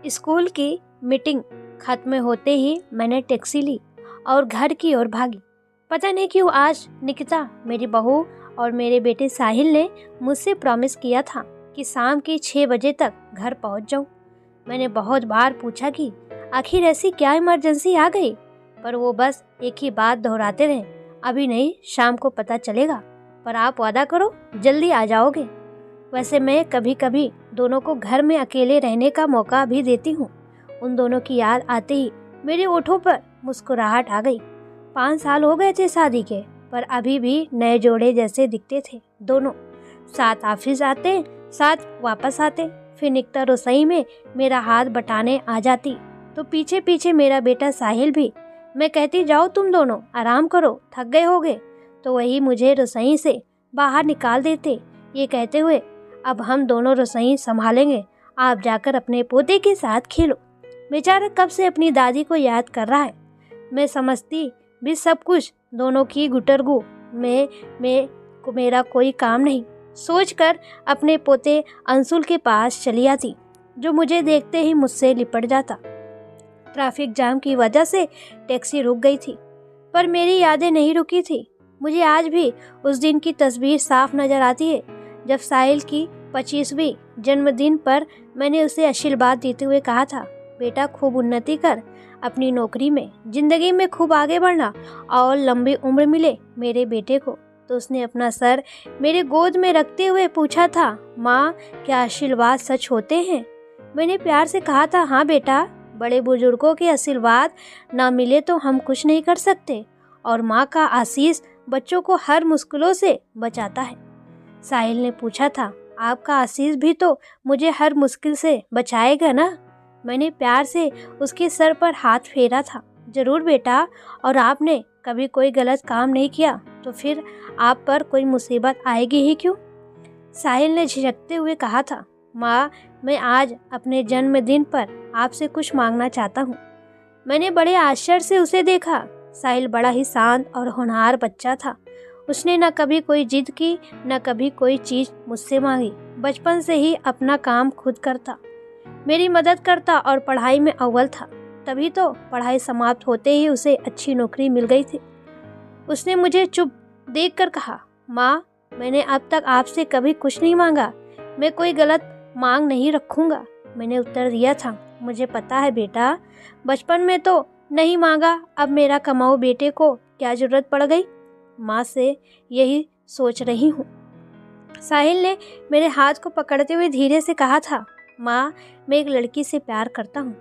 School की meeting खत्म होते ही मैंने टैक्सी ली और घर की ओर भागी। पता नहीं क्यों आज निकिता, मेरी बहू और मेरे बेटे साहिल ने मुझसे प्रॉमिस किया था कि शाम के 6 बजे तक घर पहुंच जाऊं। मैंने बहुत बार पूछा कि आखिर ऐसी क्या इमरजेंसी आ गई, पर वो बस एक ही बात दोहराते रहे, अभी नहीं, शाम को पता चलेगा, पर आप वादा करो जल्दी आ जाओगे। वैसे मैं कभी कभी दोनों को घर में अकेले रहने का मौका भी देती हूँ। उन दोनों की याद आते ही मेरे होठों पर मुस्कुराहट आ गई। 5 साल हो गए थे शादी के, पर अभी भी नए जोड़े जैसे दिखते थे दोनों। साथ ऑफिस आते, साथ वापस आते। फिर निकता रसोई में मेरा हाथ बटाने आ जाती तो पीछे पीछे मेरा बेटा साहिल भी। मैं कहती जाओ तुम दोनों आराम करो, थक गए होगे, तो वही मुझे रसोई से बाहर निकाल देते, ये कहते हुए अब हम दोनों रसोई संभालेंगे, आप जाकर अपने पोते के साथ खेलो। बेचारा कब से अपनी दादी को याद कर रहा है। मैं समझती भी सब कुछ दोनों की गुटरगू में को मेरा कोई काम नहीं सोचकर अपने पोते अंशुल के पास चली आती, जो मुझे देखते ही मुझसे लिपट जाता। ट्रैफिक जाम की वजह से टैक्सी रुक गई थी, पर मेरी यादें नहीं रुकी थी। मुझे आज भी उस दिन की तस्वीर साफ नजर आती है, जब साहिल की 25वीं जन्मदिन पर मैंने उसे आशीर्वाद देते हुए कहा था, बेटा खूब उन्नति कर, अपनी नौकरी में, जिंदगी में खूब आगे बढ़ना और लंबी उम्र मिले मेरे बेटे को। तो उसने अपना सर मेरे गोद में रखते हुए पूछा था, माँ क्या आशीर्वाद सच होते हैं? मैंने प्यार से कहा था, हाँ बेटा, बड़े बुजुर्गों के आशीर्वाद ना मिले तो हम कुछ नहीं कर सकते, और माँ का आशीष बच्चों को हर मुश्किलों से बचाता है। साहिल ने पूछा था, आपका आशीष भी तो मुझे हर मुश्किल से बचाएगा ना? मैंने प्यार से उसके सर पर हाथ फेरा था, जरूर बेटा, और आपने कभी कोई गलत काम नहीं किया तो फिर आप पर कोई मुसीबत आएगी ही क्यों? साहिल ने झिझकते हुए कहा था, माँ मैं आज अपने जन्मदिन पर आपसे कुछ मांगना चाहता हूँ। मैंने बड़े आश्चर्य से उसे देखा। साहिल बड़ा ही शांत और होनहार बच्चा था। उसने न कभी कोई जिद की, न कभी कोई चीज मुझसे मांगी। बचपन से ही अपना काम खुद करता, मेरी मदद करता और पढ़ाई में अव्वल था। तभी तो पढ़ाई समाप्त होते ही उसे अच्छी नौकरी मिल गई थी। उसने मुझे चुप देखकर कहा, माँ मैंने अब तक आपसे कभी कुछ नहीं मांगा, मैं कोई गलत मांग नहीं रखूंगा। मैंने उत्तर दिया था, मुझे पता है बेटा, बचपन में तो नहीं मांगा, अब मेरा कमाऊ बेटे को क्या जरूरत पड़ गई? माँ से यही सोच रही हूँ। साहिल ने मेरे हाथ को पकड़ते हुए धीरे से कहा था, माँ मैं एक लड़की से प्यार करता हूँ।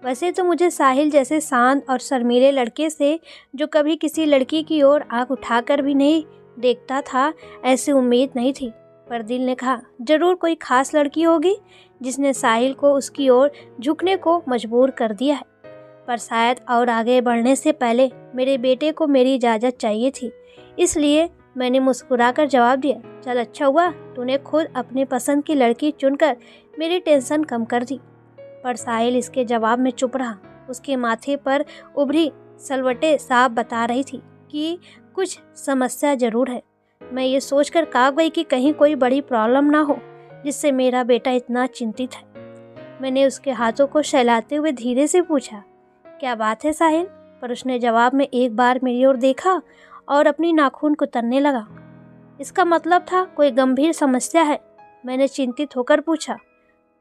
वैसे तो मुझे साहिल जैसे शांत और शर्मीले लड़के से, जो कभी किसी लड़की की ओर आंख उठाकर भी नहीं देखता था, ऐसी उम्मीद नहीं थी। पर दिल ने कहा, जरूर कोई खास लड़की होगी जिसने साहिल को उसकी ओर झुकने को मजबूर कर दिया है। पर शायद और आगे बढ़ने से पहले मेरे बेटे को मेरी इजाज़त चाहिए थी, इसलिए मैंने मुस्कुराकर जवाब दिया, चल अच्छा हुआ तूने खुद अपने पसंद की लड़की चुनकर मेरी टेंशन कम कर दी। पर साहिल इसके जवाब में चुप रहा। उसके माथे पर उभरी सलवटें साफ बता रही थी कि कुछ समस्या जरूर है। मैं ये सोचकर काँप गई कि कहीं कोई बड़ी प्रॉब्लम ना हो जिससे मेरा बेटा इतना चिंतित है। मैंने उसके हाथों को सहलाते हुए धीरे से पूछा, क्या बात है साहिल? पर उसने जवाब में एक बार मेरी ओर देखा और अपनी नाखून कुतरने लगा। इसका मतलब था कोई गंभीर समस्या है। मैंने चिंतित होकर पूछा,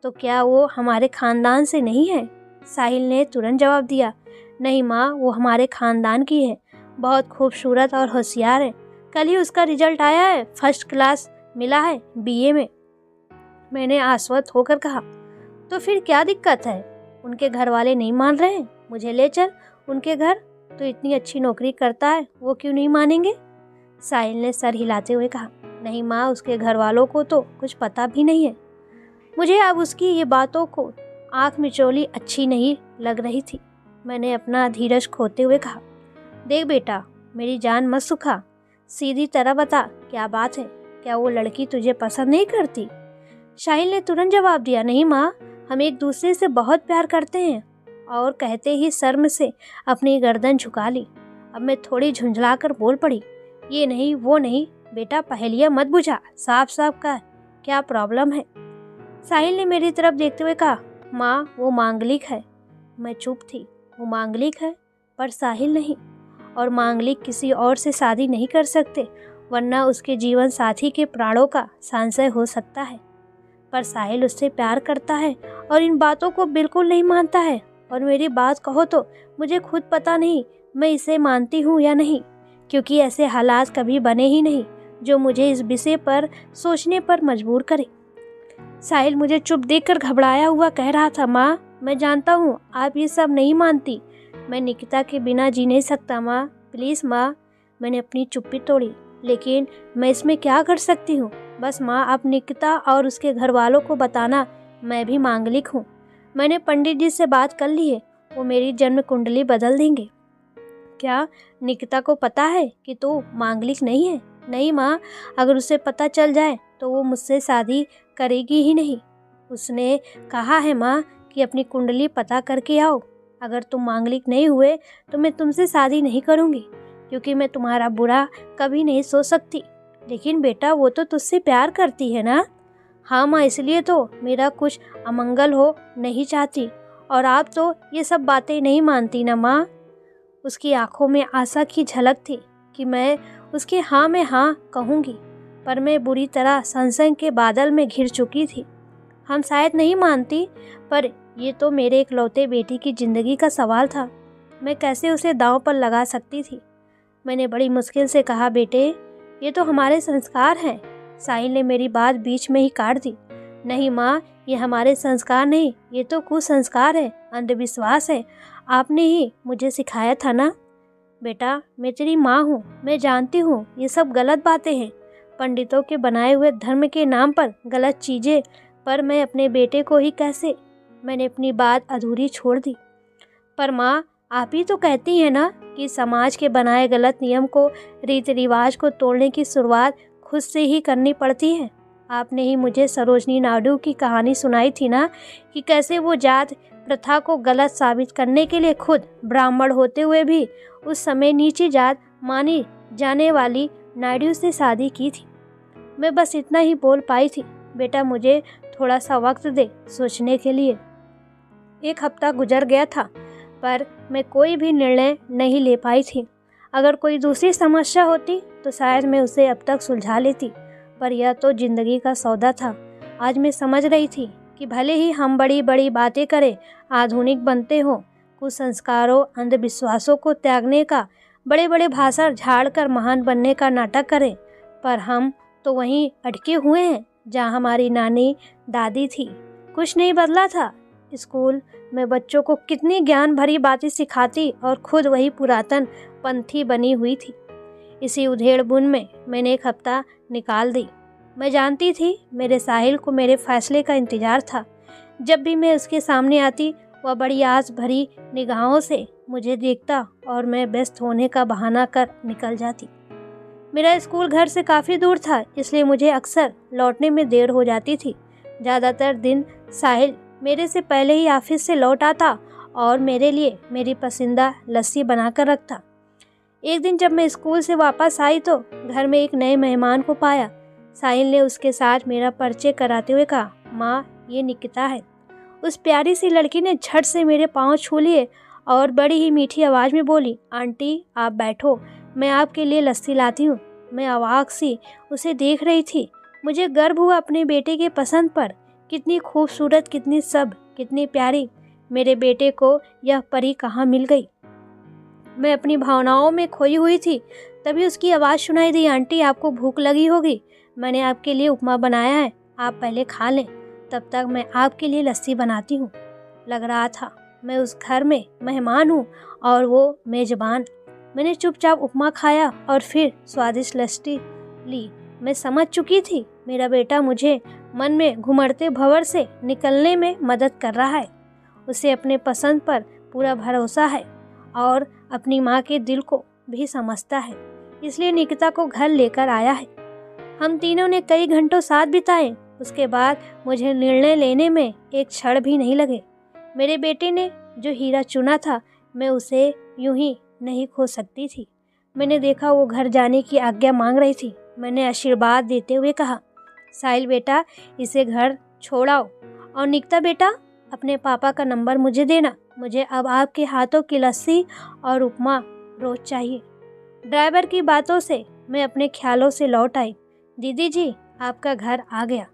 तो क्या वो हमारे खानदान से नहीं है? साहिल ने तुरंत जवाब दिया, नहीं माँ, वो हमारे खानदान की है, बहुत खूबसूरत और होशियार है। कल ही उसका रिजल्ट आया है, फर्स्ट क्लास मिला है बीए में। मैंने आश्वस्त होकर कहा, तो फिर क्या दिक्कत है? उनके घर वाले नहीं मान रहे हैं? मुझे ले चल उनके घर, तो इतनी अच्छी नौकरी करता है, वो क्यों नहीं मानेंगे? साहिल ने सर हिलाते हुए कहा, नहीं माँ, उसके घर वालों को तो कुछ पता भी नहीं है। मुझे अब उसकी ये बातों को आँख मिचौली अच्छी नहीं लग रही थी। मैंने अपना धीरज खोते हुए कहा, देख बेटा, मेरी जान मत सुखा, सीधी तरह बता क्या बात है, क्या वो लड़की तुझे पसंद नहीं करती? साहिल ने तुरंत जवाब दिया, नहीं माँ, हम एक दूसरे से बहुत प्यार करते हैं। और कहते ही शर्म से अपनी गर्दन झुका ली। अब मैं थोड़ी झुंझला कर बोल पड़ी, ये नहीं वो नहीं, बेटा पहेलियाँ मत बुझा, साफ साफ कह क्या प्रॉब्लम है? साहिल ने मेरी तरफ देखते हुए कहा, माँ वो मांगलिक है। मैं चुप थी। वो मांगलिक है पर साहिल नहीं, और मांगलिक किसी और से शादी नहीं कर सकते वरना उसके जीवन साथी के प्राणों का संशय हो सकता है। पर साहिल उससे प्यार करता है और इन बातों को बिल्कुल नहीं मानता है। और मेरी बात कहो तो मुझे खुद पता नहीं मैं इसे मानती हूँ या नहीं, क्योंकि ऐसे हालात कभी बने ही नहीं जो मुझे इस विषय पर सोचने पर मजबूर करे। साहिल मुझे चुप देखकर घबराया हुआ कह रहा था, माँ मैं जानता हूँ आप ये सब नहीं मानती, मैं निकिता के बिना जी नहीं सकता माँ, प्लीज़ माँ। मैंने अपनी चुप्पी तोड़ी, लेकिन मैं इसमें क्या कर सकती हूँ। बस माँ आप निकिता और उसके घर वालों को बताना मैं भी मांगलिक हूँ। मैंने पंडित जी से बात कर ली है, वो मेरी जन्म कुंडली बदल देंगे। क्या निकिता को पता है कि तू मांगलिक नहीं है? नहीं माँ, अगर उसे पता चल जाए तो वो मुझसे शादी करेगी ही नहीं। उसने कहा है माँ कि अपनी कुंडली पता करके आओ। अगर तुम मांगलिक नहीं हुए तो मैं तुमसे शादी नहीं करूँगी, क्योंकि मैं तुम्हारा बुरा कभी नहीं सोच सकती। लेकिन बेटा वो तो तुझसे प्यार करती है ना? हाँ माँ, इसलिए तो मेरा कुछ अमंगल हो नहीं चाहती। और आप तो ये सब बातें नहीं मानती ना माँ। उसकी आंखों में आशा की झलक थी कि मैं उसके हाँ में हाँ कहूँगी, पर मैं बुरी तरह संशय के बादल में घिर चुकी थी। हम शायद नहीं मानती, पर ये तो मेरे इकलौते बेटी की ज़िंदगी का सवाल था। मैं कैसे उसे दांव पर लगा सकती थी। मैंने बड़ी मुश्किल से कहा, बेटे ये तो हमारे संस्कार हैं। साहिल ने मेरी बात बीच में ही काट दी। नहीं माँ, ये हमारे संस्कार नहीं, ये तो कुसंस्कार है, अंधविश्वास है। आपने ही मुझे सिखाया था ना। बेटा मैं तेरी माँ हूँ, मैं जानती हूँ ये सब गलत बातें हैं, पंडितों के बनाए हुए धर्म के नाम पर गलत चीज़ें, पर मैं अपने बेटे को ही कैसे। मैंने अपनी बात अधूरी छोड़ दी। पर माँ आप ही तो कहती हैं ना कि समाज के बनाए गलत नियम को, रीति रिवाज को तोड़ने की शुरुआत खुद से ही करनी पड़ती है। आपने ही मुझे सरोजनी नायडू की कहानी सुनाई थी ना, कि कैसे वो जात प्रथा को गलत साबित करने के लिए खुद ब्राह्मण होते हुए भी उस समय नीची जात मानी जाने वाली नायडू से शादी की थी। मैं बस इतना ही बोल पाई थी, बेटा मुझे थोड़ा सा वक्त दे सोचने के लिए। 1 हफ्ता गुजर गया था, पर मैं कोई भी निर्णय नहीं ले पाई थी। अगर कोई दूसरी समस्या होती तो शायद मैं उसे अब तक सुलझा लेती, पर यह तो जिंदगी का सौदा था। आज मैं समझ रही थी कि भले ही हम बड़ी बड़ी बातें करें, आधुनिक बनते हों, कुसंस्कारों अंधविश्वासों को त्यागने का, बड़े बड़े भाषण झाड़कर महान बनने का नाटक करें, पर हम तो वहीं अटके हुए हैं जहाँ हमारी नानी दादी थी। कुछ नहीं बदला था। स्कूल में बच्चों को कितनी ज्ञान भरी बातें सिखाती और खुद वही पुरातन पंथी बनी हुई थी। इसी उधेड़-बुन में मैंने 1 हफ्ता निकाल दी। मैं जानती थी मेरे साहिल को मेरे फैसले का इंतजार था। जब भी मैं उसके सामने आती वह बड़ी आस भरी निगाहों से मुझे देखता और मैं व्यस्त होने का बहाना कर निकल जाती। मेरा स्कूल घर से काफ़ी दूर था, इसलिए मुझे अक्सर लौटने में देर हो जाती थी। ज़्यादातर दिन साहिल मेरे से पहले ही ऑफिस से लौट आता और मेरे लिए मेरी पसंदीदा लस्सी बनाकर रखता। एक दिन जब मैं स्कूल से वापस आई तो घर में एक नए मेहमान को पाया। साहिल ने उसके साथ मेरा परिचय कराते हुए कहा, माँ ये निकिता है। उस प्यारी सी लड़की ने झट से मेरे पाँव छू लिए और बड़ी ही मीठी आवाज़ में बोली, आंटी आप बैठो, मैं आपके लिए लस्सी लाती हूँ। मैं अवाक सी उसे देख रही थी। मुझे गर्व हुआ अपने बेटे के पसंद पर। कितनी खूबसूरत, कितनी सब, कितनी प्यारी। मेरे बेटे को यह परी कहाँ मिल गई। मैं अपनी भावनाओं में खोई हुई थी। तभी उसकी आवाज़ सुनाई दी, आंटी आपको भूख लगी होगी, मैंने आपके लिए उपमा बनाया है, आप पहले खा लें, तब तक मैं आपके लिए लस्सी बनाती हूँ। लग रहा था मैं उस घर में मेहमान हूँ और वो मेजबान। मैंने चुपचाप उपमा खाया और फिर स्वादिष्ट लस्सी ली। मैं समझ चुकी थी मेरा बेटा मुझे मन में घुमड़ते भंवर से निकलने में मदद कर रहा है। उसे अपने पसंद पर पूरा भरोसा है और अपनी माँ के दिल को भी समझता है, इसलिए निकिता को घर लेकर आया है। हम तीनों ने कई घंटों साथ बिताए। उसके बाद मुझे निर्णय लेने में एक क्षण भी नहीं लगे। मेरे बेटे ने जो हीरा चुना था, मैं उसे यूं ही नहीं खो सकती थी। मैंने देखा वो घर जाने की आज्ञा मांग रही थी। मैंने आशीर्वाद देते हुए कहा, साहिल बेटा इसे घर छोड़ाओ। और निकिता बेटा अपने पापा का नंबर मुझे देना, मुझे अब आपके हाथों की लस्सी और उपमा रोज चाहिए। ड्राइवर की बातों से मैं अपने ख्यालों से लौट आई। दीदी जी, आपका घर आ गया।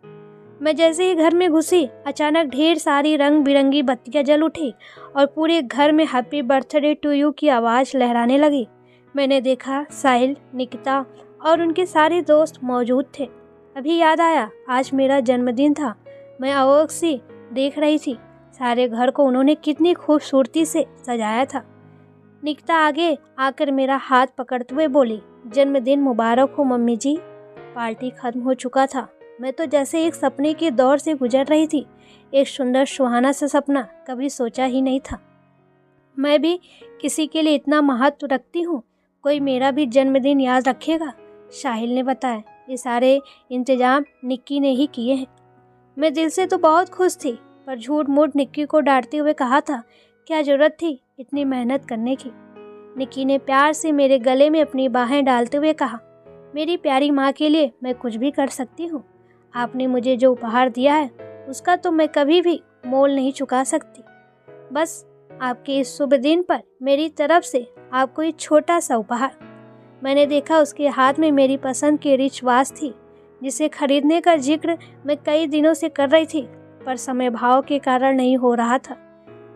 मैं जैसे ही घर में घुसी, अचानक ढेर सारी रंग बिरंगी बत्तियां जल उठी और पूरे घर में हैप्पी बर्थडे टू यू की आवाज़ लहराने लगी। मैंने देखा साहिल, निकिता और उनके सारे दोस्त मौजूद थे। अभी याद आया, आज मेरा जन्मदिन था। मैं अवाक सी देख रही थी, सारे घर को उन्होंने कितनी खूबसूरती से सजाया था। निकिता आगे आकर मेरा हाथ पकड़ते हुए बोली, जन्मदिन मुबारक हो मम्मी जी। पार्टी खत्म हो चुका था। मैं तो जैसे एक सपने के दौर से गुजर रही थी। एक सुंदर सुहाना सा सपना, कभी सोचा ही नहीं था मैं भी किसी के लिए इतना महत्व रखती हूँ। कोई मेरा भी जन्मदिन याद रखेगा। साहिल ने बताया, ये सारे इंतजाम निक्की ने ही किए हैं। मैं दिल से तो बहुत खुश थी, पर झूठ मूठ निक्की को डांटते हुए कहा था, क्या जरूरत थी इतनी मेहनत करने की। निक्की ने प्यार से मेरे गले में अपनी बाहें डालते हुए कहा, मेरी प्यारी माँ के लिए मैं कुछ भी कर सकती हूँ। आपने मुझे जो उपहार दिया है उसका तो मैं कभी भी मोल नहीं चुका सकती। बस आपके इस शुभ दिन पर मेरी तरफ से आपको एक छोटा सा उपहार। मैंने देखा उसके हाथ में मेरी पसंद की रिच वॉच थी, जिसे खरीदने का जिक्र मैं कई दिनों से कर रही थी, पर समय भाव के कारण नहीं हो रहा था।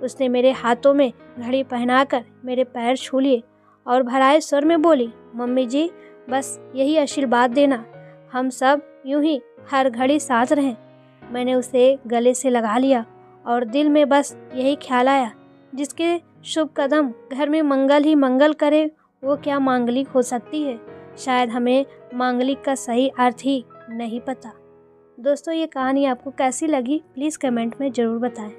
उसने मेरे हाथों में घड़ी पहनाकर मेरे पैर छू लिए और भराए स्वर में बोली, मम्मी जी, बस यही आशीर्वाद देना, हम सब यूं ही हर घड़ी साथ रहें। मैंने उसे गले से लगा लिया और दिल में बस यही ख्याल आया, जिसके शुभ कदम घर में मंगल ही मंगल करे, वो क्या मांगलिक हो सकती है। शायद हमें मांगलिक का सही अर्थ ही नहीं पता। दोस्तों, ये कहानी आपको कैसी लगी प्लीज़ कमेंट में ज़रूर बताएं।